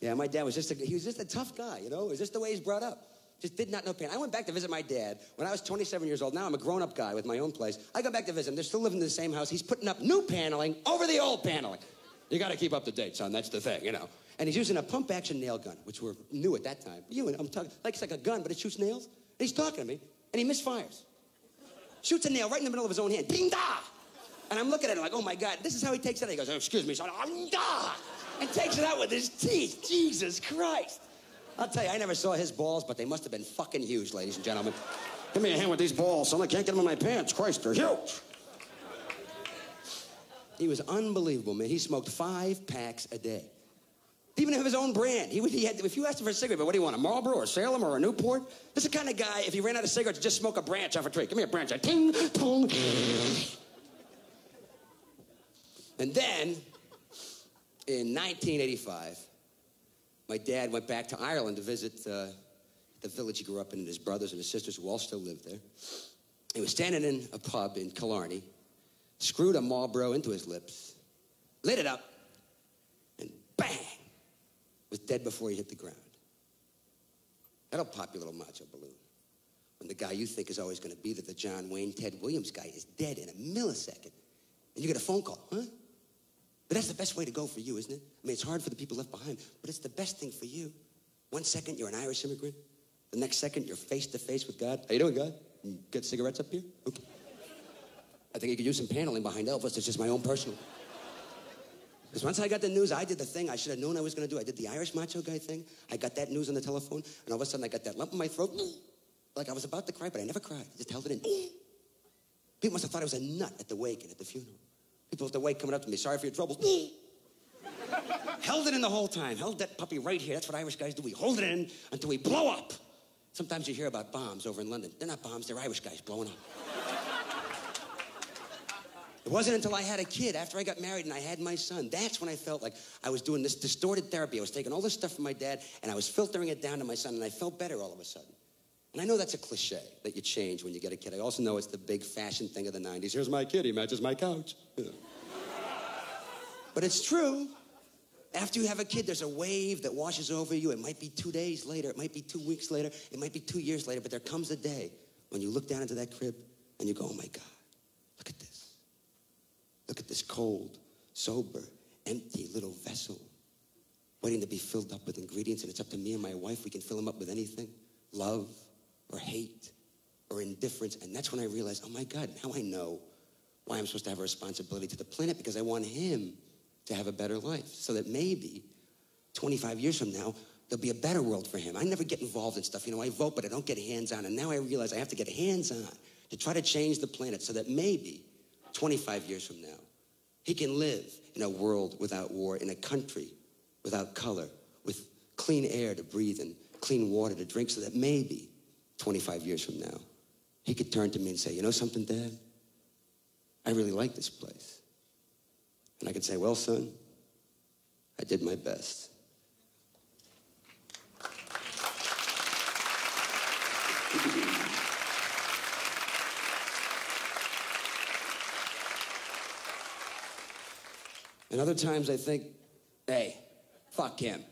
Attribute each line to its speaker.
Speaker 1: Yeah, my dad was he was just a tough guy, you know? It was just the way he's brought up. Just did not know pain. I went back to visit my dad when I was 27 years old. Now I'm a grown-up guy with my own place. I go back to visit him. They're still living in the same house. He's putting up new paneling over the old paneling. You got to keep up to date, son. That's the thing, you know. And he's using a pump-action nail gun, which were new at that time. I'm talking, like it's like a gun, but it shoots nails. And he's talking to me, and he misfires. Shoots a nail right in the middle of his own hand. Ding, da! And I'm looking at him like, oh, my God. This is how he takes it out. He goes, oh, excuse me, son. Da! And takes it out with his teeth. Jesus Christ. I'll tell you, I never saw his balls, but they must have been fucking huge, ladies and gentlemen. Give me a hand with these balls, son. I can't get them in my pants. Christ, they're huge. He was unbelievable, man. He smoked 5 packs a day. He even have his own brand. He had, if you asked him for a cigarette, but what do you want, a Marlboro or a Salem or a Newport? This is the kind of guy, if he ran out of cigarettes, just smoke a branch off a tree. Give me a branch. Ting, tong. And then, in 1985, my dad went back to Ireland to visit the village he grew up in, and his brothers and his sisters who all still lived there. He was standing in a pub in Killarney, screwed a Marlboro into his lips, lit it up, and bang, was dead before he hit the ground. That'll pop your little macho balloon. When the guy you think is always going to be there, the John Wayne, Ted Williams guy, is dead in a millisecond, and you get a phone call, huh? But that's the best way to go for you, isn't it? I mean, it's hard for the people left behind, but it's the best thing for you. 1 second, you're an Irish immigrant. The next second, you're face-to-face with God. How you doing, God? You got cigarettes up here? Okay. I think you could use some paneling behind Elvis. It's just my own personal. Because once I got the news, I did the thing I should have known I was going to do. I did the Irish macho guy thing. I got that news on the telephone, and all of a sudden, I got that lump in my throat. Like I was about to cry, but I never cried. I just held it in. People must have thought I was a nut at the wake and at the funeral. People at the wake coming up to me, sorry for your troubles. Held it in the whole time. Held that puppy right here. That's what Irish guys do. We hold it in until we blow up. Sometimes you hear about bombs over in London. They're not bombs, they're Irish guys blowing up. It wasn't until I had a kid, after I got married and I had my son, that's when I felt like I was doing this distorted therapy. I was taking all this stuff from my dad and I was filtering it down to my son, and I felt better all of a sudden. And I know that's a cliche that you change when you get a kid. I also know it's the big fashion thing of the 90s. Here's my kid, he matches my couch. Yeah. But it's true. After you have a kid, there's a wave that washes over you. It might be 2 days later. It might be 2 weeks later. It might be 2 years later. But there comes a day when you look down into that crib and you go, oh, my God, look at this. Look at this cold, sober, empty little vessel waiting to be filled up with ingredients. And it's up to me and my wife. We can fill them up with anything, love or hate or indifference. And that's when I realized, oh, my God, now I know why I'm supposed to have a responsibility to the planet, because I want him to have a better life, so that maybe 25 years from now, there'll be a better world for him. I never get involved in stuff. You know, I vote, but I don't get hands-on. And now I realize I have to get hands-on to try to change the planet so that maybe 25 years from now, he can live in a world without war, in a country without color, with clean air to breathe and clean water to drink, so that maybe 25 years from now, he could turn to me and say, you know something, Dad? I really like this place. And I could say, well, son, I did my best. And other times I think, hey, fuck him.